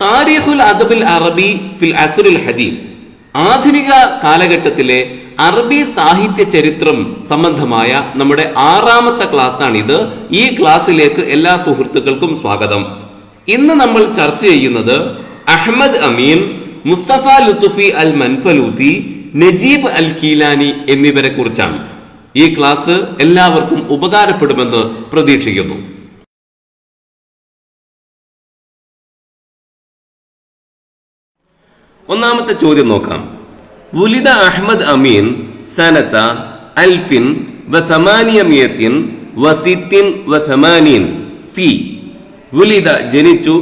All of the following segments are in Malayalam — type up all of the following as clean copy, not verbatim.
താരീഖുൽ അദബിൽ അറബി ഫിൽ അസ്റിൽ ഹദീസ്, ആധുനിക കാലഘട്ടത്തിലെ അറബി സാഹിത്യ ചരിത്രം സംബന്ധമായ നമ്മുടെ 6ാമത്തെ ക്ലാസ്സാണിത്. ഈ ക്ലാസ്സിലേക്ക് എല്ലാ സുഹൃത്തുക്കൾക്കും സ്വാഗതം. ഇന്ന് നമ്മൾ ചർച്ച ചെയ്യുന്നത് അഹ്മദ് അമീൻ, മുസ്തഫ ലുത്ഫി അൽ മൻഫലൂത്തി, നജീബ് അൽ കീലാനി എന്നിവരെ കുറിച്ചാണ്. ഈ ക്ലാസ് എല്ലാവർക്കും ഉപകാരപ്പെടുമെന്ന് പ്രതീക്ഷിക്കുന്നു. ഒന്നാമത്തെ ചോദ്യം നോക്കാം. വുലിദ അഹ്മദ് അമീൻ സനത അൽഫിൻ വസമാനിയമിയത്തിൻ വസിത്തിൻ വസമാനീൻ ഫി. വുലിദ ജനിച്ചു,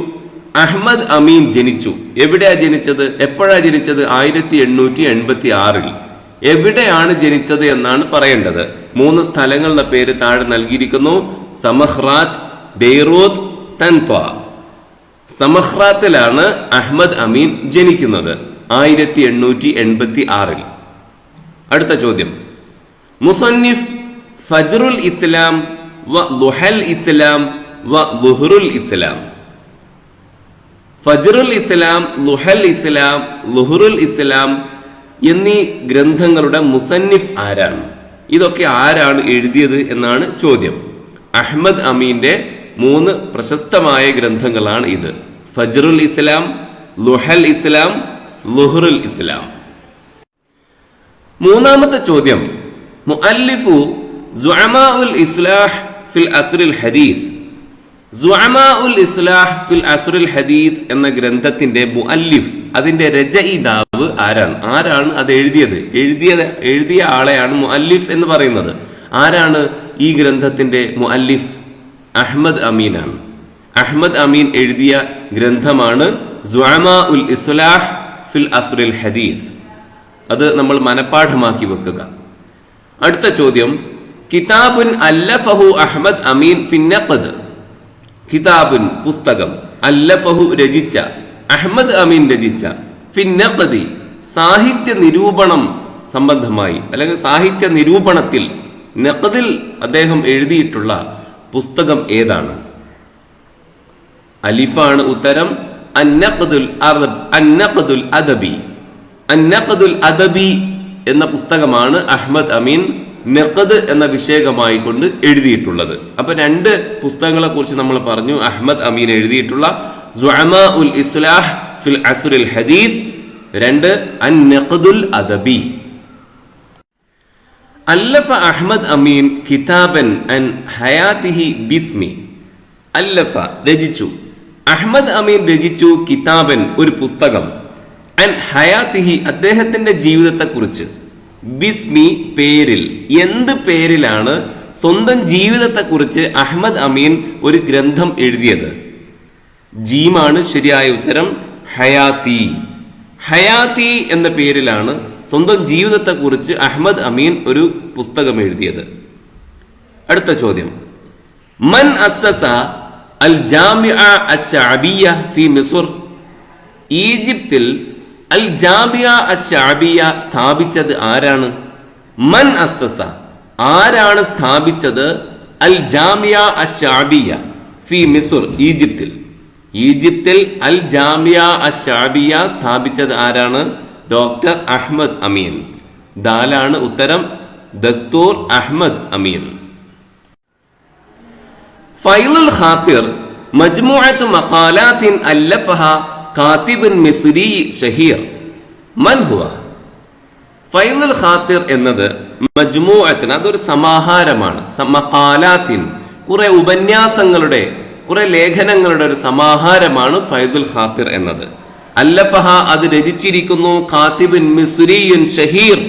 അഹ്മദ് അമീൻ ജനിച്ചു. എവിടെയാ ജനിച്ചത്? എപ്പോഴാ ജനിച്ചത്? 1886. എവിടെയാണ് ജനിച്ചത് എന്നാണ് പറയേണ്ടത്. 3 സ്ഥലങ്ങളുടെ പേര് താഴെ നൽകിയിരിക്കുന്നു. സമഹ്റാത്ത്, ബെയ്റൂത്ത്, തൻത്വ. സമഹ്റാത്തിലാണ് അഹ്മദ് അമീൻ ജനിക്കുന്നത് 1886. അടുത്ത ചോദ്യം. മുസന്നിഫ് ഫജ്റുൽ ഇസ്ലാം വ ളുഹൽ ഇസ്ലാം വ ളുഹ്റുൽ ഇസ്ലാം. ഫജ്റുൽ ഇസ്ലാം, ളുഹൽ ഇസ്ലാം, ളുഹ്റുൽ ഇസ്ലാം എന്നീ ഗ്രന്ഥങ്ങളുടെ മുസന്നിഫ് ആരാണ്? ഇതൊക്കെ ആരാണ് എഴുതിയത് എന്നാണ് ചോദ്യം. അഹ്മദ് അമീന്റെ 3 പ്രശസ്തമായ ഗ്രന്ഥങ്ങളാണ് ഇത്. ഫജ്റുൽ ഇസ്ലാം, ളുഹൽ ഇസ്ലാം, ളുഹ്റുൽ ഇസ്ലാം. മൂന്നാമത്തെ ചോദ്യം. മുഅല്ലിഫു സുഅമാഉൽ ഇസ്ലാഹ് ഫിൽ അസ്റിൽ ഹദീസ്. സുഅമാഉൽ ഇസ്ലാഹ് ഫിൽ അസ്റിൽ ഹദീസ് എന്ന ഗ്രന്ഥത്തിന്റെ മുഅല്ലിഫ്, അതിന്റെ രചയിതാവ് ആരാണ് അത് എഴുതിയത്? എഴുതിയ ആളെയാണ് മുഅല്ലിഫ് എന്ന് പറയുന്നത്. ആരാണ് ഈ ഗ്രന്ഥത്തിന്റെ മുഅല്ലിഫ്? അഹ്മദ് അമീനാണ്. അഹ്മദ് അമീൻ എഴുതിയ ഗ്രന്ഥമാണ് സുഅമാഉൽ ഇസ്ലാഹ് ഫിൽ അസ്റിൽ ഹദീസ്. അത് നമ്മൾ മനപ്പാഠമാക്കി വെക്കുക. അടുത്ത ചോദ്യം. കിതാബുൻ അല്ലഫഹു അഹ്മദ് അമീൻ ഫിൻ നഖദ്. കിതാബുൻ പുസ്തകം, അല്ലഫഹു രചിച്ച, അഹ്മദ് അമീൻ രചിച്ച, ഫിൻ നഖദി സാഹിത്യ നിരൂപണം സംബന്ധമായി അല്ലെങ്കിൽ സാഹിത്യ നിരൂപണത്തിൽ, നഖദിൽ അദ്ദേഹം എഴുതിയിട്ടുള്ള പുസ്തകം ഏതാണ്? അലിഫാണ് ഉത്തരം. അന്നഖദുൽ അദബി. അന്നഖദുൽ അദബി എന്ന പുസ്തകമാണ് അഹ്മദ് അമീൻ നഖദ് എന്ന വിഷയകമായി കൊണ്ട് എഴുതിയിട്ടുള്ളത്. അപ്പൊ 2 പുസ്തകങ്ങളെ കുറിച്ച് നമ്മൾ പറഞ്ഞു. അഹ്മദ് അമീൻ എഴുതിയിട്ടുള്ള സുഅമാഉൽ ഇസ്ലാഹ് ഫിൽ അസ്റിൽ ഹദീസ്, 2 അന്നഖദുൽ അദബി. അല്ലഫ അഹ്മദ് അമീൻ കിതാബൻ അൻ ഹയാതിഹി ബിസ്മി. അല്ലഫ രചിച്ചു, അഹ്മദ് അമീൻ രചിച്ചു കിതാബൻ ഒരു പുസ്തകം, അൻ ഹയാതിഹി അദ്ദേഹത്തിന്റെ ജീവിതത്തെ കുറിച്ച്, ബിസ്മി പേരിൽ. എന്ത് പേരിലാണ് സ്വന്തം ജീവിതത്തെ കുറിച്ച് അഹ്മദ് അമീൻ ഒരു ഗ്രന്ഥം എഴുതിയത്? ജീമാണ് ശരിയായ ഉത്തരം. ഹയാത്തി. ഹയാത്തി എന്ന പേരിലാണ് സ്വന്തം ജീവിതത്തെ കുറിച്ച് അഹ്മദ് അമീൻ ഒരു പുസ്തകം എഴുതിയത്. അടുത്ത ചോദ്യം. മൻ അസ്സസ അൽ ജാമിഅ അശ്ശഅബിയ്യ ഫി മിസ്ർ. ഈജിപ്തിൽ അൽ ജാമിഅ അശ്ശഅബിയ്യ സ്ഥാപിച്ചത് ആരാണ്? മൻ അസ്സസ ആരാണ് സ്ഥാപിച്ചത്? അൽ ജാമിഅ അശ്ശഅബിയ്യ ഫി മിസ്ർ ഈജിപ്തിൽ. ഈജിപ്തിൽ അൽ ജാമിഅ അശ്ശഅബിയ്യ സ്ഥാപിച്ചത് ആരാണ്? ഡോക്ടർ അഹ്മദ് അമീൻ. ദാലാണ് ഉത്തരം. ദക്തൂർ അഹ്മദ് അമീൻ. ഫൈലുൽ ഖാതിർ മജ്മുഅത്തു മഖാലാത്തിൻ അല്ലഫഹ കാതിബുൻ മിസ്രി ഷഹീർ. മൻ ഹുവ? ഫൈലുൽ ഖാതിർ എന്നത് മജ്മുഅത്തിന്, അതൊരു സമാഹാരമാണ്. മഖാലാത്തിൻ, കുറെ ഉപന്യാസങ്ങളുടെ, കുറെ ലേഖനങ്ങളുടെ ഒരു സമാഹാരമാണ് ഫൈലുൽ ഖാതിർ എന്നത്. അല്ലഫഹ അത് രചിച്ചിരിക്കുന്നു കാതിബുൻ മിസ്രിയുൻ ഷഹീർ,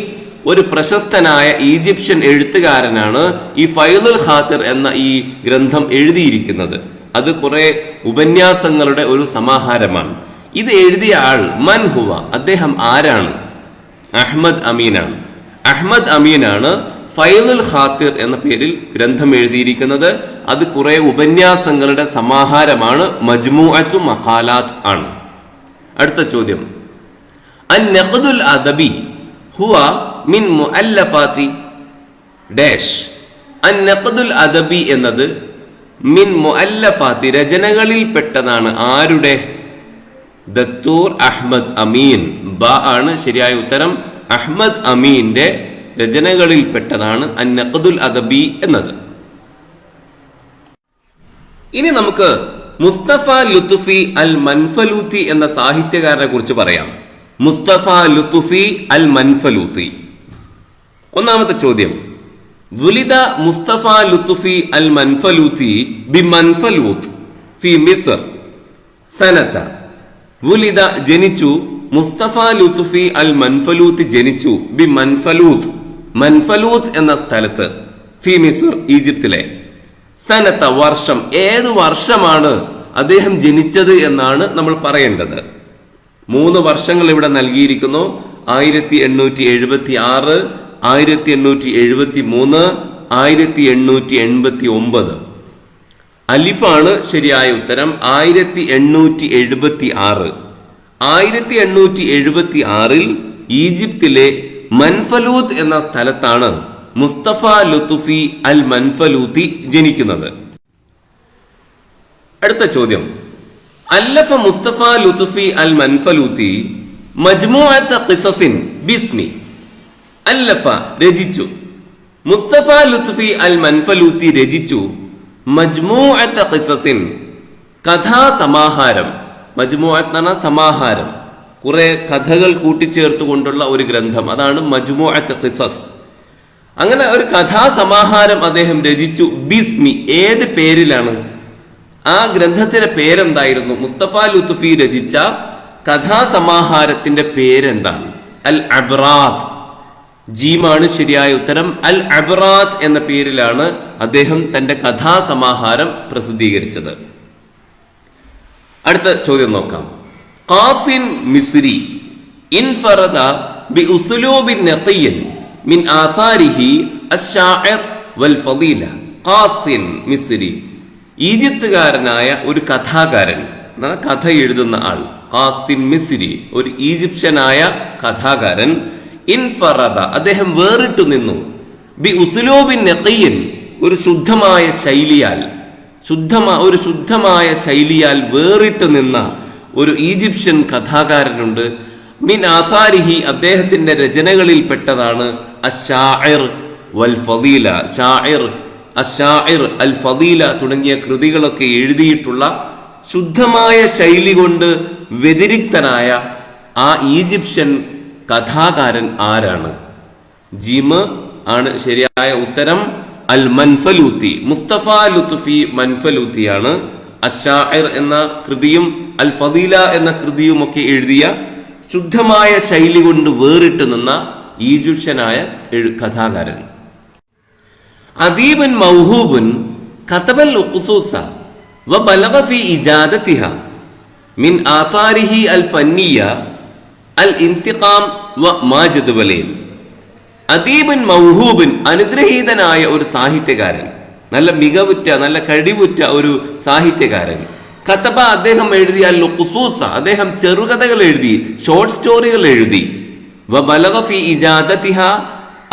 ഒരു പ്രശസ്തനായ ഈജിപ്ഷ്യൻ എഴുത്തുകാരനാണ് ഈ ഫൈലുൽ ഖാതിർ എന്ന ഈ ഗ്രന്ഥം എഴുതിയിരിക്കുന്നത്. അത് കുറെ ഉപന്യാസങ്ങളുടെ ഒരു സമാഹാരമാണ്. ഇത് എഴുതിയ ആൾ മൻ ഹുവ, അദ്ദേഹം ആരാണ്? അഹ്മദ് അമീനാണ്. അഹ്മദ് അമീനാണ് ഫൈലുൽ ഖാതിർ എന്ന പേരിൽ ഗ്രന്ഥം എഴുതിയിരിക്കുന്നത്. അത് കുറെ ഉപന്യാസങ്ങളുടെ സമാഹാരമാണ്. മജ്മുഅത്തു മഖാലാത്ത് ആണ്. അടുത്ത ചോദ്യം. അൻ നഖദുൽ അദബി ഹുവ മിൻ മുഅല്ലഫാത്തി ഡാഷ്. അൻ നഖദുൽ അദബി എന്നത് മിൻ മുഅല്ലഫാത്തി രചനകളിൽ പെട്ടതാണ്. ആരുടെ? ദക്തൂർ അഹ്മദ് അമീൻ. ബ ആണ് ശരിയായ ഉത്തരം. അഹ്മദ് അമീന്റെ രചനകളിൽപ്പെട്ടതാണ് അൻ-നഖ്ദുൽ അദബി എന്നത്. ഇനി നമുക്ക് മുസ്തഫ ലുത്ഫി അൽ മൻഫലൂത്തി എന്ന സാഹിത്യകാരനെ കുറിച്ച് പറയാം. മുസ്തഫ ലുത്ഫി അൽ മൻഫലൂത്തി. ഒന്നാമത്തെ ചോദ്യം, വുലിദ മുസ്തഫ ലുത്ഫി അൽ മൻഫലൂത്തി ബി മൻഫലൂത്ത് ഫി മിസ്ർ സനത. വുലിദ ജനിച്ചു, മുസ്തഫ ലുത്ഫി അൽ മൻഫലൂത്തി ജനിച്ചു ബി മൻഫലൂത്ത്, മൻഫലൂത്ത് എന്ന സ്ഥലത്ത്, ഫി മിസ്ർ ഈജിപ്തിലെ. സനത്ത വർഷം, ഏത് വർഷമാണ് അദ്ദേഹം ജനിച്ചത് എന്നാണ് നമ്മൾ പറയേണ്ടത്. 3 വർഷങ്ങൾ ഇവിടെ നൽകിയിരിക്കുന്നു. 1876, 1873, 1889. അലിഫാണ് ശരിയായ ഉത്തരം. 1876. 1876 ഈജിപ്തിലെ മൻഫലൂത്ത് എന്ന സ്ഥലത്താണ് മുസ്തഫ ലുത്ഫി അൽ മൻഫലൂത്തി ജനിക്കുന്നത്. അടുത്ത ചോദ്യം, അല്ലഫ മുസ്തഫ ലുത്ഫി അൽ മൻഫലൂത്തി മജ്മുഅത്ത് ഖിസസിൻ ബിസ്മി. അല്ലഫ രചിച്ചു, മുസ്തഫ ലുത്ഫി അൽ മൻഫലൂത്തി രചിച്ചു മജ്മുഅത്ത് ഖിസസിൻ കഥാസമാഹാരം. മജ്മുഅത്ത് എന്ന സമാഹാരം, കുറെ കഥകൾ കൂട്ടിച്ചേർത്തുകൊണ്ടുള്ള ഒരു ഗ്രന്ഥം, അതാണ് മജ്മുഅത്ത് ഖിസസ്. അങ്ങനെ ഒരു കഥാസമാഹാരം അദ്ദേഹം രചിച്ചു. ബിസ്മി, ഏത് പേരിലാണ്? ആ ഗ്രന്ഥത്തിന്റെ പേരെന്തായിരുന്നു? മുസ്തഫ ലുത്ഫി രചിച്ച കഥാസമാഹാരത്തിന്റെ പേരെന്താണ്? അൽ അബ്റാത്ത്. ജീമാണ് ശരിയായ ഉത്തരം. അൽ അബ്റാത്ത് എന്ന പേരിലാണ് അദ്ദേഹം തന്റെ കഥാസമാഹാരം പ്രസിദ്ധീകരിച്ചത്. അടുത്ത ചോദ്യം നോക്കാം. ഖാസിൻ മിസ്രി ഇൻഫറദ ബി ഉസ്ലൂബിൻ നഖിയ്യൻ മിൻ ആഥാരിഹി അശ്ശാഇർ വൽ ഫളീല. ഖാസിൻ മിസ്രി, ഈജിപ്തുകാരനായ ഒരു കഥാകാരൻ, കഥ എഴുതുന്ന ആൾ. ഖാസിൻ മിസ്രി, ഒരു ഈജിപ്ഷ്യനായ കഥാകാരൻ. ഇൻഫറദ, അദ്ദേഹം വേറിട്ടു നിന്നു. ബി ഉസ്ലൂബിൻ നഖിയ്യൻ, ഒരു ശുദ്ധമായ ശൈലിയാൽ, ഒരു ശുദ്ധമായ ശൈലിയാൽ വേറിട്ടു നിന്ന ഒരു ഈജിപ്ഷ്യൻ കഥാകാരനുണ്ട്. മിൻ ആസാരിഹി, അദ്ദേഹത്തിന്റെ രചനകളിൽ പെട്ടതാണ് അശ്ശാഇർ വൽ ഫളീല. ഷാഇർ, അശ്ശാഇർ, അൽ ഫളീല തുടങ്ങിയ കൃതികളൊക്കെ എഴുതിയിട്ടുള്ള ശുദ്ധമായ ശൈലി കൊണ്ട് വ്യതിരിക്തനായ ആ ഈജിപ്ഷ്യൻ കഥാകാരൻ ആരാണ്? ജിമ് ആണ് ശരിയായ ഉത്തരം. അൽ മൻഫലൂത്തി, മുസ്തഫ ലുത്ഫി മൻഫലൂത്തിയാണ് അശ്ശാഇർ എന്ന കൃതിയും അൽ ഫളീല എന്ന കൃതിയും ഒക്കെ എഴുതിയ ശുദ്ധമായ ശൈലി കൊണ്ട് വേറിട്ട് നിന്ന ഈജിപ്ഷ്യനായ കഥാകാരൻ. അദീബുൻ മൗഹൂബുൻ കതബൽ ഉഖ്സൂസ വബലഗ ഫീ ഇജാദതിഹ മിൻ ആഥാരിഹി അൽ ഫന്നിയ അൽ ഇന്തിഖാം വ മാജിദ് വലൈൻ. അദീബുൻ മൗഹൂബുൻ, അനുഗ്രഹീതനായ ഒരു സാഹിത്യകാരൻ, നല്ല മികവുറ്റ, നല്ല കഴിവുറ്റ ഒരു സാഹിത്യകാരൻ. കതബ, അദ്ദേഹം എഴുതിയ അൽ ഉഖ്സൂസ, അദ്ദേഹം ചെറുകഥകൾ എഴുതി, ഷോർട്ട് സ്റ്റോറികൾ എഴുതി. വബലഗ ഫീ ഇജാദതിഹ,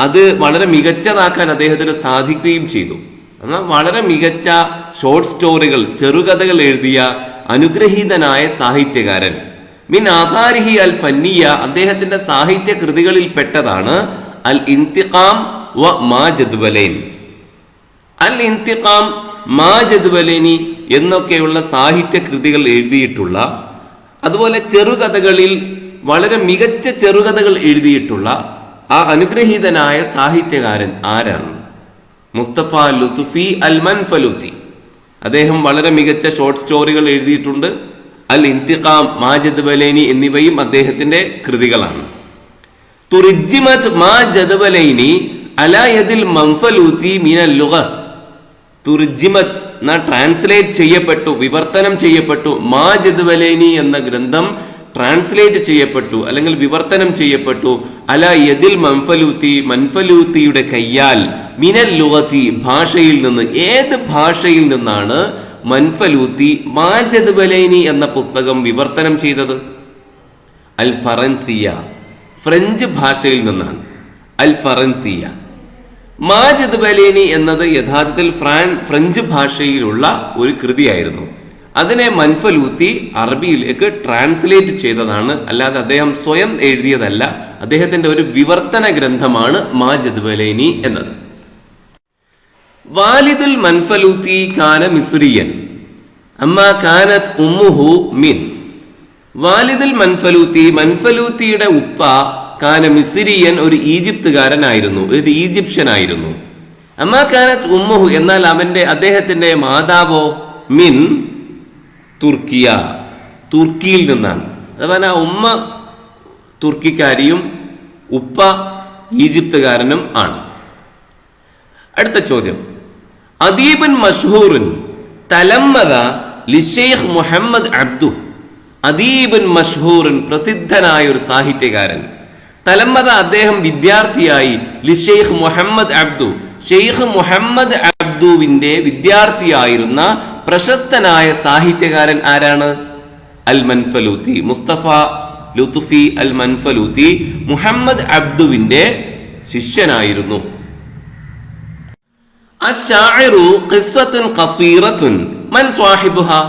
അത് വളരെ മികച്ചതാക്കാൻ അദ്ദേഹത്തിന് സാധിക്കുകയും ചെയ്തു. എന്നാൽ വളരെ മികച്ച ഷോർട്ട് സ്റ്റോറികൾ, ചെറുകഥകൾ എഴുതിയ അനുഗ്രഹീതനായ സാഹിത്യകാരൻ. മിൻ ആഥാരിഹി അൽ ഫന്നിയ, അദ്ദേഹത്തിന്റെ സാഹിത്യ കൃതികളിൽ പെട്ടതാണ് അൽ ഇന്തിഖാം വ മാ ജദ്വലൈൻ. അൽ ഇന്തിഖാം, മാ ജദ്വലൈനി എന്നൊക്കെയുള്ള സാഹിത്യ കൃതികൾ എഴുതിയിട്ടുള്ള, അതുപോലെ ചെറുകഥകളിൽ വളരെ മികച്ച ചെറുകഥകൾ എഴുതിയിട്ടുള്ള ആ അനുഗ്രഹീതനായ സാഹിത്യകാരൻ ആരാണ്? മുസ്തഫ ലുത്ഫി അൽ മൻഫലൂത്തി. അദ്ദേഹം വളരെ മികച്ച ഷോർട്ട് സ്റ്റോറികൾ എഴുതിയിട്ടുണ്ട്. അൽ ഇന്തിഖാം, മാ ജദ്വലൈനി എന്നിവയും അദ്ദേഹത്തിന്റെ കൃതികളാണ്. തുർജിമത് മാ ജദ്വലൈനി അലാ യദിൽ മൻഫലൂത്തി മിനൽ ലുഗത്ത്. തുർജിമത്, ട്രാൻസ്ലേറ്റ് ചെയ്യപ്പെട്ടു, വിവർത്തനം ചെയ്യപ്പെട്ടു. മാ ജദ്വലൈനി എന്ന ഗ്രന്ഥം ട്രാൻസ്ലേറ്റ് ചെയ്യപ്പെട്ടു അല്ലെങ്കിൽ വിവർത്തനം ചെയ്യപ്പെട്ടു. അലാ യദിൽ മൻഫലൂത്തി, മൻഫലൂത്തിയുടെ കയ്യാൽ. മിനൽ ലുഗത്തി, ഭാഷയിൽ നിന്ന്. ഏത് ഭാഷയിൽ നിന്നാണ് മൻഫലൂത്തി മാ ജദ്വലൈനി എന്ന പുസ്തകം വിവർത്തനം ചെയ്തത്? അൽ ഫറൻസിയ, ഫ്രഞ്ച് ഭാഷയിൽ നിന്നാണ്. അൽ ഫറൻസിയ. മാ ജദ്വലൈനി എന്നത് യഥാർത്ഥത്തിൽ ഫ്രഞ്ച് ഭാഷയിലുള്ള ഒരു കൃതിയായിരുന്നു. അതിനെ മൻഫലൂത്തി അറബിയിലേക്ക് ട്രാൻസ്ലേറ്റ് ചെയ്തതാണ്, അല്ലാതെ അദ്ദേഹം സ്വയം എഴുതിയതല്ല. അദ്ദേഹത്തിന്റെ ഒരു വിവർത്തന ഗ്രന്ഥമാണ് മാ ജദ്വലൈനി എന്നത്. വാലിദുൽ മൻഫലൂത്തി കാന മിസ്രിയൻ അമ്മാ കാനത് ഉമ്മുഹു മിൻ. വാലിദുൽ മൻഫലൂത്തി, മൻഫലൂത്തിയുടെ ഉപ്പ കാന മിസ്രിയൻ, ഒരു ഈജിപ്തുകാരനായിരുന്നു, ഒരു ഈജിപ്ഷ്യനായിരുന്നു. അമ്മാ കാനത് ഉമ്മുഹു, എന്നാൽ അദ്ദേഹത്തിന്റെ മാതാവോ മിൻ തുർക്കിയ, തുർക്കിയിൽ നിന്നാണ്. അതാണ് ഉമ്മ തുർക്കിക്കാരിയും ഉപ്പ ഈജിപ്തുകാരനും ആണ്. അടുത്ത ചോദ്യം, അദീബുൻ മഷ്ഹൂറുൻ തലമ്മദ ലിശൈഖ് മുഹമ്മദ് അബ്ദു. അദീബുൻ മഷ്ഹൂറുൻ, പ്രസിദ്ധനായ ഒരു സാഹിത്യകാരൻ. തലമ്മദ, അദ്ദേഹം വിദ്യാർത്ഥിയായി. ലിശൈഖ് മുഹമ്മദ് അബ്ദു, ഷെയ്ഖ് മുഹമ്മദ് അബ്ദുവിന്റെ വിദ്യാർത്ഥിയായിരുന്ന പ്രശസ്തനായ സാഹിത്യകാരൻ ആരാണ്? അൽ മൻഫലൂത്തി, മുസ്തഫ ലുത്ഫി അൽ മൻഫലൂത്തി മുഹമ്മദ് അബ്ദുവിന്റെ ശിഷ്യനായിരുന്നു. അശ്ശാഇറു ഖിസ്സത്തുൻ ഖസീറത്തുൻ മൻ സ്വാഹിബുഹാ.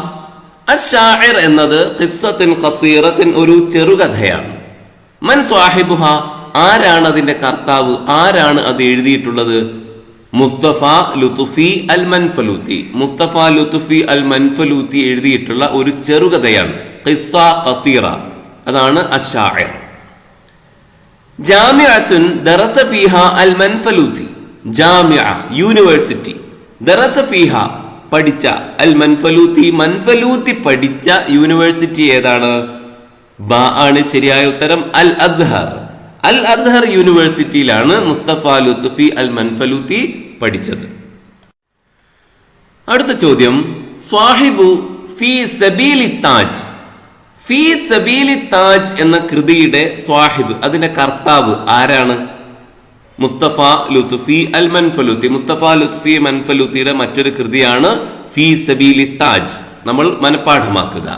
അശ്ശാഇർ എന്നത് ഖിസ്സത്തുൻ ഖസീറത്തുൻ, ഒരു ചെറുകഥയാണ്. മൻ സ്വാഹിബുഹാ, ആരാണ് അതിന്റെ കർത്താവ്, ആരാണ് അത് എഴുതിയിട്ടുള്ളത്? മുസ്തഫ ലുത്ഫി അൽ മൻഫലൂത്തി. മുസ്തഫ ലുത്ഫി അൽ മൻഫലൂത്തി എഴുതിയിട്ടുള്ള ഒരു ചെറുകഥയാണ് ഖിസ്സ ഖസീറ, അതാണ് അശ്ശാഇർ. ജാമിഅത്തുൻ ദറസ ഫീഹാ അൽ മൻഫലൂത്തി. ജാമിഅ, യൂണിവേഴ്സിറ്റി. ദറസ ഫീഹ, പഠിച്ച. അൽ മൻഫലൂത്തി, മൻഫലൂത്തി പഠിച്ച യൂണിവേഴ്സിറ്റി ഏതാണ്? ബ ആണ് ശരിയായ ഉത്തരം. അൽ അസ്ഹർ. അൽ അസ്ഹർ യൂണിവേഴ്സിറ്റിയിലാണ് മുസ്തഫ ലുത്ഫി അൽ മൻഫലൂത്തി പഠിച്ചത്. അടുത്ത ചോദ്യം, സ്വാഹിബു ഫീ സബീലി താജ്. ഫീ സബീലി താജ് എന്ന കൃതിയുടെ സ്വാഹിബ്, അതിന്റെ കർത്താവ് ആരാണ്? മുസ്തഫ ലുത്ഫി അൽ മൻഫലൂത്തി. മുസ്തഫ ലുത്ഫി മൻഫലൂത്തിയുടെ മറ്റൊരു കൃതിയാണ് ഫീ സബീലി താജ്. നമ്മൾ മനഃപ്പാഠമാക്കുക.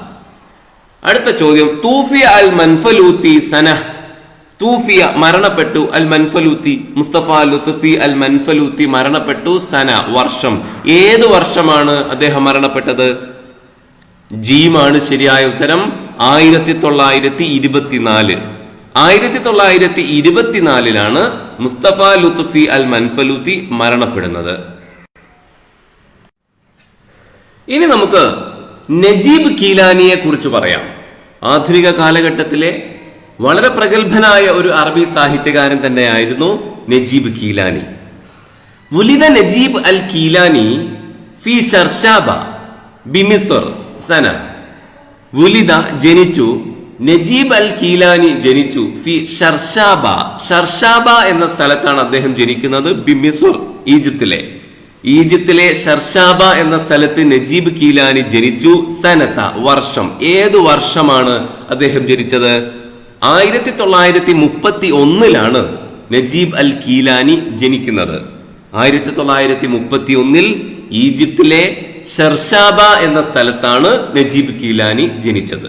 അടുത്ത ചോദ്യം, തൂഫിയ അൽ മൻഫലൂത്തി സനഹ്. തൂഫിയ, മരണപ്പെട്ടു. അൽ മൻഫലൂത്തി, മുസ്തഫ ലുത്ഫി അൽ മൻഫലൂത്തി മരണപ്പെട്ടു. സന, വർഷം. ഏത് വർഷമാണ് അദ്ദേഹം മരണപ്പെട്ടത്? ജീമാണ് ശരിയായ ഉത്തരം. 1924. 1924 മുസ്തഫ ലുത്ഫി അൽ മൻഫലൂത്തി മരണപ്പെടുന്നത്. ഇനി നമുക്ക് നജീബ് കീലാനിയെ കുറിച്ച് പറയാം. ആധുനിക കാലഘട്ടത്തിലെ വളരെ പ്രഗത്ഭനായ ഒരു അറബി സാഹിത്യകാരൻ തന്നെയായിരുന്നു നജീബ് കീലാനി. വുലിദ നജീബ് അൽ കീലാനി ഫി ഷർഷാബ ബിമിസ്ർ സന. വുലിദ, ജനിച്ചു. നജീബ് അൽ കീലാനി ജനിച്ചു. ഫി ഷർഷാബ, ഷർഷാബ എന്ന സ്ഥലത്താണ് അദ്ദേഹം ജനിക്കുന്നത്. ബിമിസ്ർ, ഈജിപ്തിലെ ഷർഷാബ എന്ന സ്ഥലത്ത് നജീബ് കീലാനി ജനിച്ചു. സനത, വർഷം. ഏതു വർഷമാണ് അദ്ദേഹം ജനിച്ചത്? 1931 നജീബ് അൽ കീലാനി ജനിക്കുന്നത്. 1931 ഈജിപ്തിലെ ഷർഷാബ എന്ന സ്ഥലത്താണ് നജീബ് കീലാനി ജനിച്ചത്.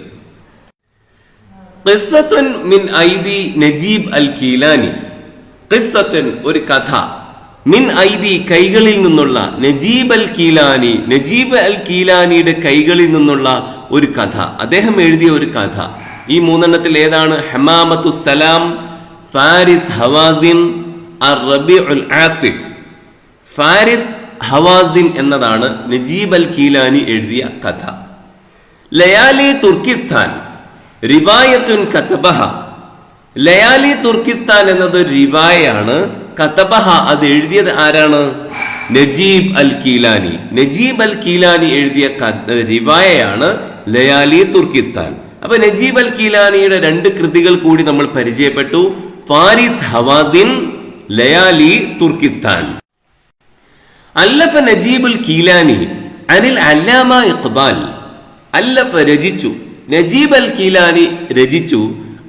ഖിസ്സത്തുൻ മിൻ ഐദി നജീബ് അൽ കീലാനി. ഖിസ്സത്തുൻ, ഒരു കഥ. മിൻ ഐദി, കൈകളിൽ നിന്നുള്ള. നജീബ് അൽ കീലാനി, നജീബ് അൽ കീലാനിയുടെ കൈകളിൽ നിന്നുള്ള ഒരു കഥ. അദ്ദേഹം എഴുതിയ ഒരു കഥ. ഈ മൂന്നെണ്ണത്തിൽ ഏതാണ്? ഹമാമത്തു സലാം, ഫാരിസ് ഹവാസിൻ, അർ-റബീഉൽ ആസിഫ്. ഫാരിസ് ഹവാസിൻ എന്നതാണ് നജീബ് അൽ കീലാനി എഴുതിയ കഥ. ലയാലി തുർക്കിസ്ഥാൻ റിവായത്തുൻ കതബഹ. ലയാലി തുർക്കിസ്ഥാൻ എന്നത് റിവായയാണ്. കതബഹ, അത് എഴുതിയത് ആരാണ്? നജീബ് അൽ കീലാനി. നജീബ് അൽ കീലാനി എഴുതിയ റിവായയാണ് ലയാലി തുർക്കിസ്ഥാൻ. അപ്പൊ നജീബ് അൽ കീലാനിയുടെ 2 കൃതികൾ കൂടി നമ്മൾ പരിചയപ്പെട്ടു. ഫാരിസ് ഹവാസിൻ, ലയാലി തുർക്കിസ്ഥാൻ. അല്ലഫ നജീബുൽ കീലാനി അനിൽ അല്ലാമ ഇഖ്ബാൽ. അല്ലഫ, രചിച്ചു. നജീബ് അൽ കീലാനി രചിച്ചു.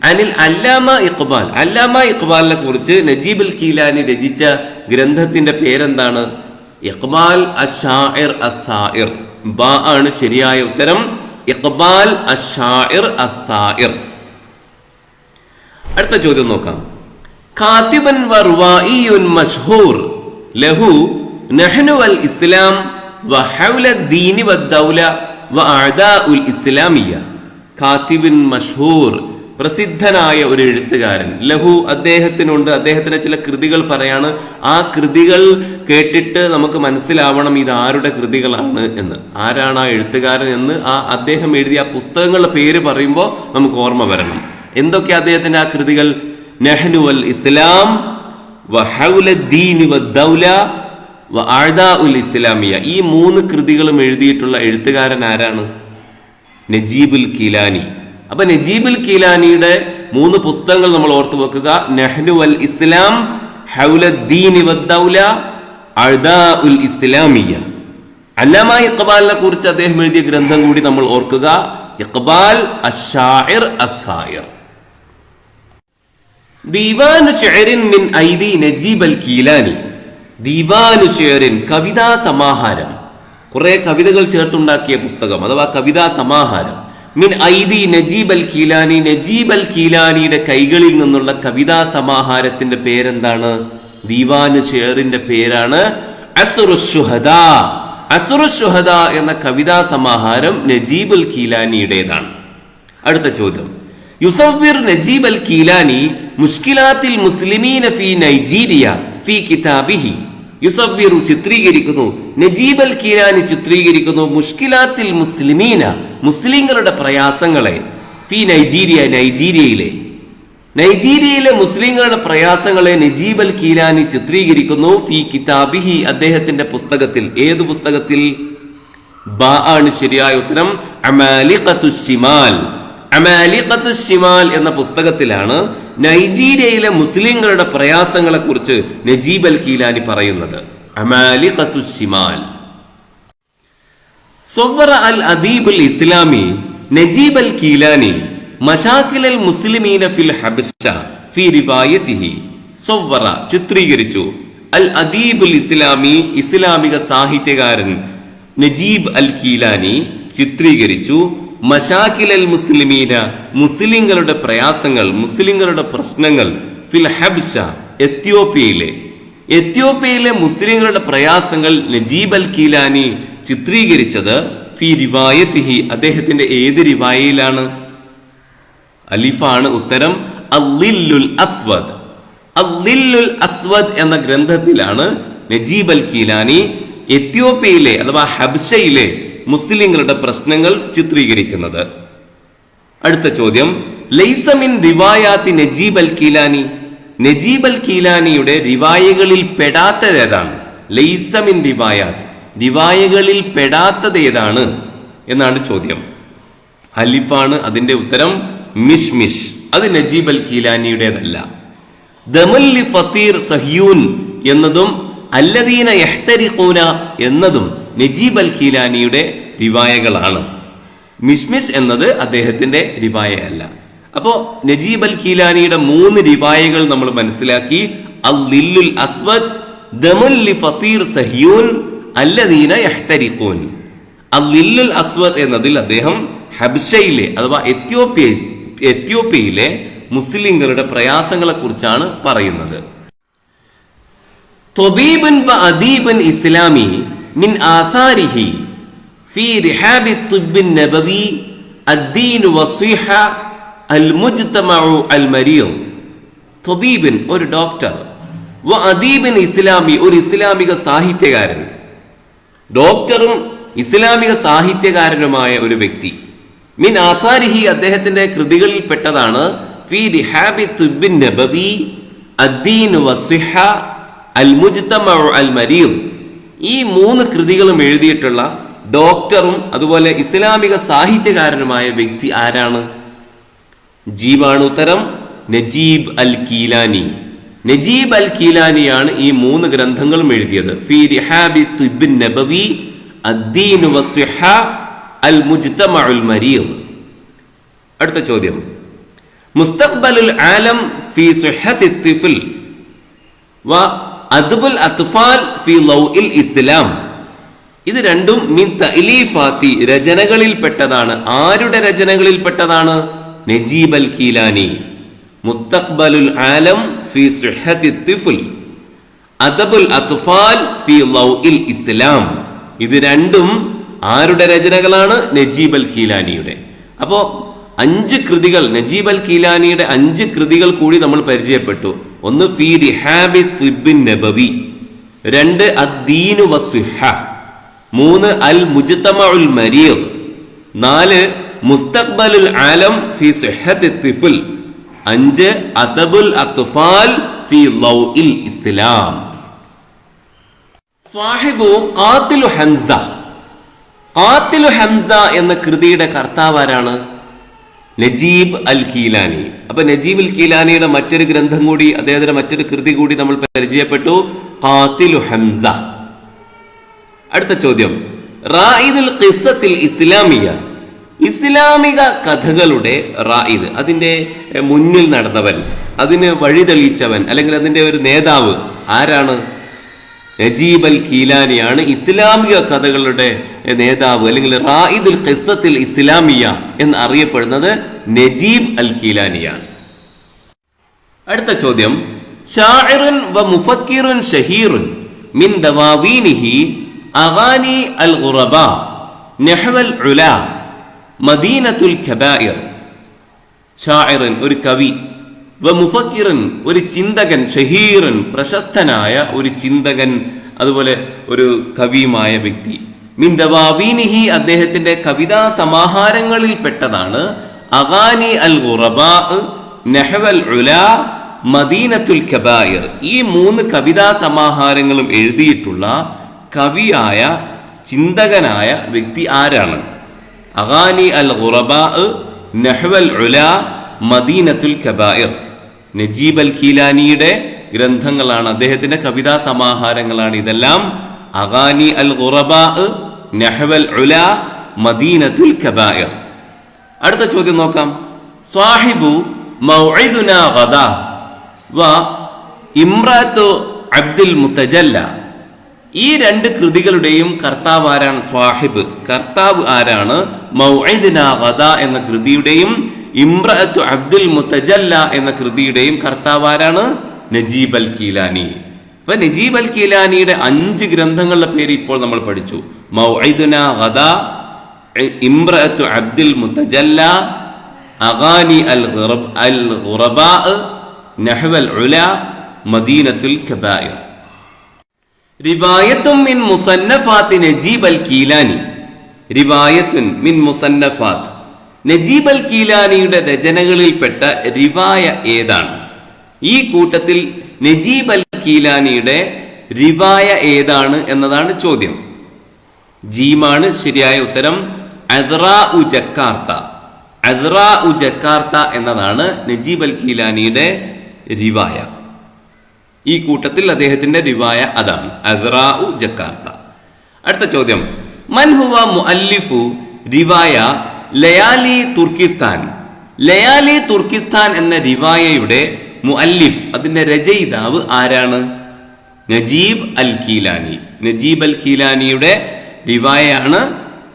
അനിൽ അല്ലാമ ഇഖ്ബാൽ. അല്ലാമ ഇഖ്ബാലിനെ കുറിച്ച് നജീബ് അൽ കീലാനി രചിച്ച ഗ്രന്ഥത്തിന്റെ പേരെന്താണ്? ഇഖ്ബാൽ അശ്ശാഇർ അസ്സാഇർ. ബ ആണ് ശരിയായ ഉത്തരം. ഇഖ്ബാൽ അശ്ശാഇർ അസ്സാഇർ. അടുത്ത ചോദ്യം നോക്കാം. കാതിബൻ വ റുവായിയുൻ മശ്ഹൂർ ലഹു നഹ്നു വൽ ഇസ്ലാം വ ഹൗല ദീനി വദ്ദൗല വഅഅദാഉൽ ഇസ്ലാമിയ. കാത്തിബുൻ മഷ്ഹൂർ, പ്രസിദ്ധനായ ഒരു എഴുത്തുകാരൻ. ലഹു, അദ്ദേഹത്തിനുണ്ട്, അദ്ദേഹത്തിന്റെ ചില കൃതികൾ പറയാണ്. ആ കൃതികൾ കേട്ടിട്ട് നമുക്ക് മനസ്സിലാവണം ഇത് ആരുടെ കൃതികളാണ് എന്ന്, ആരാണ് ആ എഴുത്തുകാരൻ എന്ന്. അദ്ദേഹം എഴുതിയ ആ പുസ്തകങ്ങളുടെ പേര് പറയുമ്പോൾ നമുക്ക് ഓർമ്മ വരണം. എന്തൊക്കെയാ അദ്ദേഹത്തിന്റെ ആ കൃതികൾ? നഹ്നു വൽ ഇസ്ലാം, വഹൗലദ്ദീൻ വദ്ദൗല, വഅഅദാഉൽ ഇസ്ലാമിയ. ഈ 3 കൃതികളും എഴുതിയിട്ടുള്ള എഴുത്തുകാരൻ ആരാണ്? നജീബുൽ കീലാനി. അപ്പൊ നജീബുൽ കീലാനിയുടെ 3 പുസ്തകങ്ങൾ നമ്മൾ ഓർത്തു വെക്കുക. നഹ്നു വൽ ഇസ്ലാം, ഹൗലദ്ദീൻ വദ്ദൗല, അഅദാഉൽ ഇസ്ലാമിയ. അല്ലാമ ഇഖ്ബാലിനെ കുറിച്ച് അദ്ദേഹം എഴുതിയ ഗ്രന്ഥം കൂടി നമ്മൾ ഓർക്കുക, ഇഖ്ബാൽ അശ്ശാഇർ അസ്സായിർ. ദീവാനു ശഅരിൻ മിൻ ഐദി നജീബൽ കീലാനി. ദീവാനു ശഅരിൻ, കവിതാ സമാഹാരം, കുറെ കവിതകൾ ചേർത്തുണ്ടാക്കിയ പുസ്തകം അഥവാ കവിതാ സമാഹാരം. മിൻ ഐദി നജീബൽ കീലാനി, നജീബൽ കീലാനിയുടെ കൈകളിൽ നിന്നുള്ള കവിതാ സമാഹാരത്തിന്റെ പേരെന്താണ്? ദീവാനു ശഅറിന്റെ പേരാണ് അസ്റുശ് ശുഹദാ. അസ്റുശ് ശുഹദാ എന്ന കവിതാ സമാഹാരം നജീബുൽ കീലാനിയുടേതാണ്. അടുത്ത ചോദ്യം, യുസവ്വിർ നജീബൽ കീലാനി മുഷ്കിലാത്തിൽ മുസ്ലിമീന ഫി നൈജീരിയ ഫി കിതാബിഹി. യുസവ്വിറു, ചിത്രീകരിക്കുന്നു, നജീബൽ കീലാനി ചിത്രീകരിക്കുന്നു, മുഷ്കിലാത്തിൽ മുസ്ലിമീന, മുസ്ലിങ്ങളുടെ പ്രയാസങ്ങളെ, ഫി നൈജീരിയ, നൈജീരിയയിലെ മുസ്ലിങ്ങളുടെ പ്രയാസങ്ങളെ നജീബൽ കീലാനി ചിത്രീകരിക്കുന്നു, ഫി കിതാബിഹി, അദ്ദേഹത്തിന്റെ പുസ്തകത്തിൽ. ഏത് പുസ്തകത്തിൽ? ബ ആണ് ശരിയായ ഉത്തരം. അമാലിഖത്തുശ് ശിമാൽ, അമാലിഖത്തുശ് ശിമാൽ എന്ന പുസ്തകത്തിലാണ് നൈജീരിയയിലെ മുസ്ലിങ്ങളുടെ പ്രയാസങ്ങളെ കുറിച്ച് നജീബൽ കീലാനി പറയുന്നത്. അമാലിഖത്തുശ് ശിമാൽ. സവ്വറ അൽ അദീബുൽ ഇസ്ലാമി നജീബൽ കീലാനി മശാകിലൽ മുസ്ലിമീന ഫിൽ ഹബ്ശ ഫി റിവായതിഹി. സവ്വറ, ചിത്രീകരിച്ചു, അൽ അദീബുൽ ഇസ്ലാമി, ഇസ്ലാമിക സാഹിത്യകാരൻ നജീബ് അൽ കീലാനി ചിത്രീകരിച്ചു, മശാകിലൽ മുസ്ലിമീന, മുസ്ലിങ്ങളുടെ പ്രയാസങ്ങൾ, മുസ്ലിങ്ങളുടെ പ്രശ്നങ്ങൾ, ഫിൽ ഹബ്ശ, എത്യോപ്യയിലെ മുസ്ലിങ്ങളുടെ പ്രയാസങ്ങൾ നജീബ് അൽ കീലാനി ചിത്രീകരിച്ചത് ഫി റിവായതിഹി, അദ്ദേഹത്തിന്റെ ഏത് റിവായയിലാണ്? അലിഫാണ് ഉത്തരം. അൽ-ലില്ലുൽ അസ്വദ്, അൽ-ലില്ലുൽ അസ്വദ് എന്ന ഗ്രന്ഥത്തിലാണ് നജീബ് അൽ കീലാനി എത്യോപ്യയിലെ അഥവാ ഹബ്ശയിലെ മുസ്ലിങ്ങളുടെ പ്രശ്നങ്ങൾ ചിത്രീകരിക്കുന്നത്. അടുത്ത ചോദ്യം, ലൈസ മിൻ റിവായാത്തി നജീബ് അൽ കീലാനി, നജീബ് അൽ കീലാനിയുടെ റിവായകളിൽ പെടാത്തത് ഏതാണ്? ലൈസ മിൻ റിവായാത്ത്, റിവായകളിൽ പെടാത്തത് ഏതാണ് എന്നാണ് ചോദ്യം. അലിഫാണ് അതിന്റെ ഉത്തരം. മിഷ്മിഷ്, അത് നജീബ് അൽ കീലാനിയുടേതല്ല. ദമുൽ ലി ഫതീർ സഹ്യൂൻ എന്നതും അല്ലദീന യഹ്തരിഖൂന എന്നതും നജീബ് അൽ കീലാനിയുടെ റിവായകളാണ്. മിഷ്മിഷ് എന്നത് അദ്ദേഹത്തിന്റെ റിവായ അല്ല. അപ്പോ നജീബ് അൽ കീലാനിയുടെ 3 റിവായകൾ നമ്മൾ മനസ്സിലാക്കി. അൽ-ലില്ലുൽ അസ്വദ്, ദമുൽ ലി ഫതീർ സഹ്യൂൻ, അല്ലദീന യഹ്തരിഖൂൻ. അൽ-ലില്ലുൽ അസ്വദ് എന്നതിൽ അദ്ദേഹം ഹബ്ശയിലെ അഥവാ എത്യോപ്യയിലെ മുസ്ലിങ്ങളുടെ പ്രയാസങ്ങളെ കുറിച്ചാണ് പറയുന്നത്. ത്വബീബുൻ വ അദീബുൻ ഇസ്ലാമി മിൻ ആഥാരിഹി ഫി റിഹാബി തുബ്ബിൻ നബവി അദ്ദീൻ വസ്വീഹ അൽ മുജ്തമഉ അൽ മരീദ്. ത്വബീബുൻ, ഒരു ഡോക്ടർ, വ അദീബുൻ ഇസ്ലാമി, ഒരു ഇസ്ലാമിക സാഹിത്യകാരൻ. ഡോക്ടറും ഇസ്ലാമിക സാഹിത്യകാരനുമായ ഒരു വ്യക്തി. മിൻ ആഥാരിഹി, അദ്ദേഹത്തിന്റെ കൃതികളിൽ പെട്ടതാണ് ഫി റിഹാബി തുബ്ബിൻ നബവി അദ്ദീൻ വസ്വീഹ അൽ മുജ്തമഉ അൽ മരീദ്. ഈ 3 കൃതികളും എഴുതിയിട്ടുള്ള ഡോക്ടറും അതുപോലെ ഇസ്ലാമിക സാഹിത്യകാരനുമായ വ്യക്തി ആരാണ്? ജീബാണ് ഉത്തരം. നജീബ് അൽ കീലാനി. നജീബ് അൽ കീലാനിയാണ് ഈ 3 ഗ്രന്ഥങ്ങളും എഴുതിയത്. ഫി റിഹാബി തുബ്ബിൻ നബവി അദ്ദീൻ വസ്വീഹ അൽ മുജ്തമഉ അൽ മരീദ്. അടുത്ത ചോദ്യം, മുസ്തഖ്ബലുൽ ആലം ഫി സുഹ്ഹത്തി തിഫ്ൽ വ അദ്ബുൽ അത്ഫാൽ ഫി ലൗഇൽ ഇസ്ലാം. ഇത് രണ്ടും മിൻ തഅലീഫാത്തി, രചനകളിൽപ്പെട്ടതാണ്. ആരുടെ രചനകളിൽപ്പെട്ടതാണ്? നജീബ് അൽ കീലാനി. മുസ്തഖ്ബലുൽ ആലം ഫി സുഹ്ഹത്തി തിഫ്ൽ, അദ്ബുൽ അത്ഫാൽ ഫി ലൗഇൽ ഇസ്ലാം. ഇത് രണ്ടും ആരുടെ രചനകളാണ്? നജീബ് അൽ കീലാനിയുടെ. അപ്പോ 5 കൃതികൾ, നജീബ് അൽ കീലാനിയുടെ 5 കൃതികൾ കൂടി നമ്മൾ പരിചയപ്പെട്ടു. ഒന്ന് ഫീ റിഹാബി തിബ്ബിൻ നബവി, 2 അദ്ദീനു വസ്വിഹ, 3 അൽ മുജ്തമഉൽ മരീദ്, 4 മുസ്തഖ്ബലുൽ ആലം ഫീ സിഹ്ഹത്തി തിഫ്ൽ, 5 അദബുൽ അത്ഫാൽ ഫീ ലൗഇൽ ഇസ്ലാം. സ്വാഹിബു ഖാതിലു ഹംസ, ഖാതിലു ഹംസ എന്ന കൃതിയുടെ കർത്താവ് ആരാണ്? നജീബ് അൽ കീലാനി. അപ്പൊ നജീബ് അൽ കീലാനിയുടെ മറ്റൊരു ഗ്രന്ഥം കൂടി, അദ്ദേഹത്തിന്റെ മറ്റൊരു കൃതി കൂടി നമ്മൾ പരിചയപ്പെട്ടു, ഖാതിലു ഹംസ. അടുത്ത ചോദ്യം, റായിദുൽ ഖിസ്സത്തിൽ ഇസ്ലാമിയ, ഇസ്ലാമിക കഥകളുടെ റായിദ്, അതിന്റെ മുന്നിൽ നടന്നവൻ, അതിന് വഴിതെളിച്ചവൻ, അല്ലെങ്കിൽ അതിന്റെ ഒരു നേതാവ് ആരാണ്? നജീബ് അൽ കീലാനിയാണ് ഇസ്ലാമിക കഥകളുടെ നേതാവ്, അല്ലെങ്കിൽ റായിദുൽ ഖിസ്സത്തിൽ ഇസ്ലാമിയ എന്ന് അറിയപ്പെടുന്നത് നജീബ് അൽ കീലാനിയാണ്. അടുത്ത ചോദ്യം, ഷാഇറുൻ വ മുഫക്കിറുൻ ഷഹീറുൻ മിൻ ദവാവീനിഹി അഗാനി അൽ ഖുറബാ നഹ്വൽ ഉലാ മദീനത്തുൽ കബായിർ. ഷാഇറുൻ ഒരു കവി, വ മുഫക്കിറൻ ഒരു ചിന്തകൻ, ഷഹീറൻ പ്രശസ്തനായ ഒരു ചിന്തകൻ, അതുപോലെ ഒരു കവിയുമായ വ്യക്തി. മിൻ ദവാവീനിഹി അദ്ദേഹത്തിന്റെ കവിതാ സമാഹാരങ്ങളിൽ പെട്ടതാണ് അഗാനി അൽ ഖുറബാ, നഹ്വൽ ഉലാ, മദീനത്തുൽ കബായിർ. ഈ 3 കവിതാ സമാഹാരങ്ങളും എഴുതിയിട്ടുള്ള കവിയായ ചിന്തകനായ വ്യക്തി ആരാണ്? അഗാനി അൽ ഖുറബാ, നഹ്വൽ ഉലാ, മദീനത്തുൽ കബായിർ. നജീബ് അൽ കീലാനിയുടെ ഗ്രന്ഥങ്ങളാണ്, അദ്ദേഹത്തിന്റെ കവിതാ സമാഹാരങ്ങളാണ് ഇതെല്ലാം. അഗാനി അൽ ഖുറബാ, നഹ്വൽ ഉലാ, മദീനത്തുൽ കബായിർ. അടുത്ത ചോദ്യം നോക്കാം. സ്വാഹിബു മൗഇദുനാ ഗദാ വ ഇംറഅത്തു അബ്ദുൽ മുതജല്ല, ഈ 2 കൃതികളുടെയും കർത്താവ് ആരാണ്? സ്വാഹിബ് കർത്താവ് ആരാണ്? മൗഇദുനാ ഗദാ എന്ന കൃതിയുടെയും ഇംറഅത്തു അബ്ദുൽ മുതജല്ല എന്ന കൃതിയുടെയും കർത്താവ് ആരാണ്? നജീബ് അൽ കീലാനി. അപ്പൊ നജീബ് അൽ കീലാനിയുടെ 5 ഗ്രന്ഥങ്ങളുടെ പേര് ഇപ്പോൾ നമ്മൾ പഠിച്ചു. മൗഇദുനാ ഗദാ, ഇംറഅത്തു അബ്ദുൽ മുതജല്ല, അഗാനി അൽ ഖുറബാ, നഹ്വൽ ഉലാ, മദീനത്തുൽ കബായിർ. റിവായത്തുൻ മിൻ മുസന്നഫാത്തി നജീബ് അൽ കീലാനി, റിവായത്തുൻ മിൻ മുസന്നഫാത്ത്, നജീബ് അൽ കീലാനിയുടെ രചനകളിൽപ്പെട്ട റിവായ ഏതാണ്? ഈ കൂട്ടത്തിൽ നജീബ് അൽ കീലാനിയുടെ റിവായ ഏതാണ് എന്നതാണ് ചോദ്യം. ജീമാണ് ശരിയായ ഉത്തരം. അദ്റാഉ ജക്കാർത്ത, അദ്റാഉ ജക്കാർത്ത എന്നതാണ് നജീബ് അൽ കീലാനിയുടെ റിവായ. ഈ കൂട്ടത്തിൽ അദ്ദേഹത്തിന്റെ റിവായ അതാണ്, അദ്റാഉ ജക്കാർത്ത. അടുത്ത ചോദ്യം, മൻ ഹുവ മുഅല്ലിഫു റിവായ ലയാലി തുർക്കിസ്ഥാൻ, ലയാലി തുർക്കിസ്ഥാൻ എന്ന റിവായയുടെ മുഅല്ലിഫ്, അതിന്റെ രചയിതാവ് ആരാണ്? നജീബ് അൽ കീലാനി. നജീബ് അൽ കീലാനിയുടെ റിവായയാണ്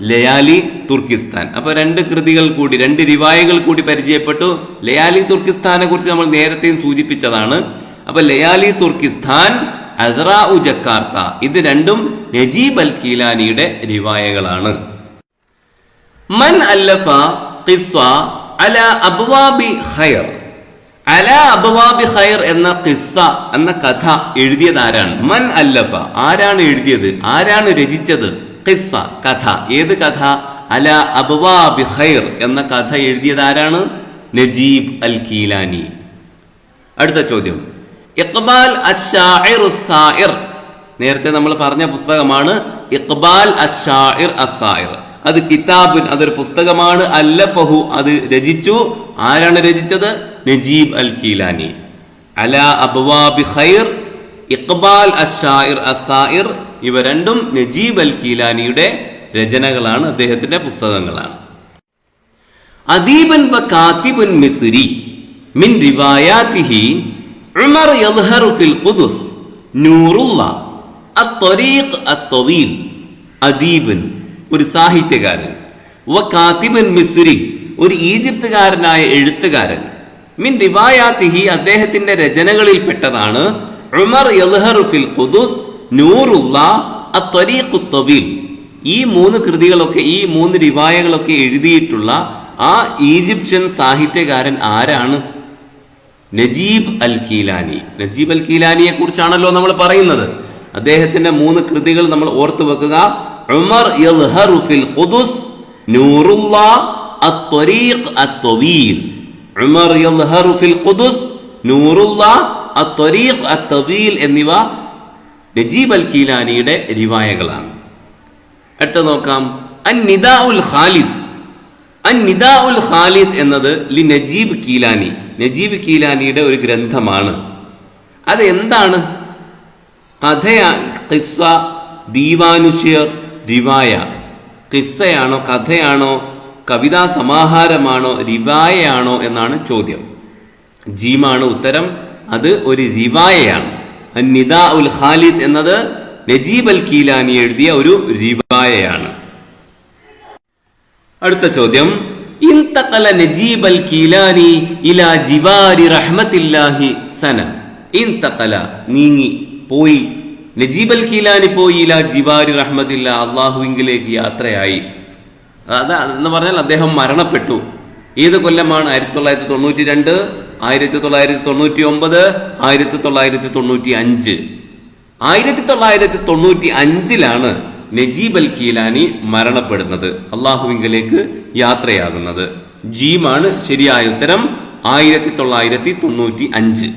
ലയാലി തുർക്കിസ്ഥാൻ. അപ്പൊ 2 കൃതികൾ കൂടി, 2 റിവായകൾ കൂടി പരിചയപ്പെട്ടു. ലയാലി തുർക്കിസ്ഥാനെ കുറിച്ച് നമ്മൾ നേരത്തെയും സൂചിപ്പിച്ചതാണ്. അപ്പൊ ലയാലി തുർക്കിസ്ഥാൻ, അദ്റാഉ ജക്കാർത്ത, ഇത് രണ്ടും നജീബ് അൽ കീലാനിയുടെ റിവായകളാണ്. മൻ അല്ലഫ ഖിസ്സ അലാ അബ്വാബി ഖൈർ, അലാ അബ്വാബി ഖൈർ എന്ന ഖിസ്സ എന്ന കഥ എഴുതിയത് ആരാണ്? മൻ അല്ലഫ, ആരാണ് എഴുതിയത്, ആരാണ് രചിച്ചത്? ഖിസ്സ കഥ, ഏത് കഥ? അലാ അബ്വാബി ഖൈർ എന്ന കഥ എഴുതിയത് ആരാണ്? നജീബ് അൽ കീലാനി. അടുത്ത ചോദ്യം, ഇഖ്ബാൽ അശ്ശാഇർ അസ്സായിർ, നേരത്തെ നമ്മൾ പറഞ്ഞ പുസ്തകമാണ് ഇഖ്ബാൽ അശ്ശാഇർ അസ്സായിർ. അത് കിതാബുൻ, അതൊരു പുസ്തകമാണ്. അല്ലഫഹു, അത് രചിച്ചു. ആരാണ് രചിച്ചത്? നജീബ് അൽ കീലാനി. അലാ അബ്വാബി ഖൈർ, ഇഖ്ബാൽ അശ്ശാഇർ അസ്സായിർ, ഇവ രണ്ടും നജീബ് അൽ കീലാനിയുടെ രചനകളാണ്, അദ്ദേഹത്തിന്റെ പുസ്തകങ്ങളാണ്. അദീബൻ വ കാതിബുൻ മിസ്രി മിൻ റിവായാതിഹി ഉമർ യദ്ഹറു ഫിൽ ഖുദ്സ് നൂറുല്ലാ അത്ത്വരീഖ് അത്ത്വീൽ. അദീബൻ ഒരു സാഹിത്യകാരൻ, വ കാതിബുൻ മിസ്രി ഒരു ഈജിപ്തുകാരനായ എഴുത്തുകാരൻ, മിൻ റിവായാതിഹി അദ്ദേഹത്തിന്റെ രചനകളിൽ പെട്ടതാണ് ഉമർ യദ്ഹറു ഫിൽ ഖുദ്സ് നൂറുല്ലാ അത്ത്വരീഖ് അത്ത്വീൽ. ഈ 3 കൃതികളൊക്കെ, ഈ 3 റിവായകളൊക്കെ എഴുതിയിട്ടുള്ള ആ ഈജിപ്ഷ്യൻ സാഹിത്യകാരൻ ആരാണ്? നജീബ് അൽ കീലാനി. നജീബ് അൽ കീലാനിയെ കുറിച്ചാണല്ലോ നമ്മൾ പറയുന്നത്. അദ്ദേഹത്തിന്റെ 3 കൃതികൾ നമ്മൾ ഓർത്തു വെക്കുക. ഉമർ യൽഹറു ഫിൽ ഖുദുസ്, നൂറുല്ലാഹ്, അത്ത്വരീഖ് അത്ത്വീൽ. ഉമർ യൽഹറു ഫിൽ ഖുദുസ്, നൂറുല്ലാഹ്, അത്ത്വരീഖ് അത്ത്വീൽ എന്നിവ നജീബ് അൽ കീലാനിയുടെ റിവായകളാണ്. അടുത്ത നോക്കാം. അൻ-നിദാഉൽ ഖാലിദ്. അൻ-നിദാഉൽ ഖാലിദ് എന്നത് ലി നജീബ് കീലാനി, നജീബ് കീലാനിയുടെ ഒരു ഗ്രന്ഥമാണ്. അത് എന്താണ്? കഥയാ, ഖിസ്സ, ദീവാനുശിർ, റിവായ. ഖിസ്സയാണോ, കഥയാണോ, കവിതാ സമാഹാരമാണോ, റിവായയാണോ എന്നാണ് ചോദ്യം. ജീമാണ് ഉത്തരം. അത് ഒരു റിവായയാണ്. അൻ-നിദാഉൽ ഖാലിദ് എന്നത് നജീബ് അൽ കീലാനി എഴുതിയ ഒരു റിവായയാണ്. അടുത്ത ചോദ്യം. ഇൻതഖല നജീബ് അൽ കീലാനി ഇലാ ജിവാരി റഹ്മത്തില്ലാഹി സന. ഇൻതഖല നീങ്ങി, പോയി. നജീബ് അൽ കീലാനി പോയി ഇലാ ജിവാരി റഹ്മത്തില്ല, അള്ളാഹുവിങ്കിലേക്ക് യാത്രയായി. എന്ന് പറഞ്ഞാൽ അദ്ദേഹം മരണപ്പെട്ടു. ഏത് കൊല്ലമാണ്? 1992, 1999, 1995. 1995 നജീബ് അൽ കീലാനി മരണപ്പെടുന്നത്, അള്ളാഹുവിങ്കലേക്ക് യാത്രയാകുന്നത്. ജീമാണ് ശരിയായ ഉത്തരം. 1995.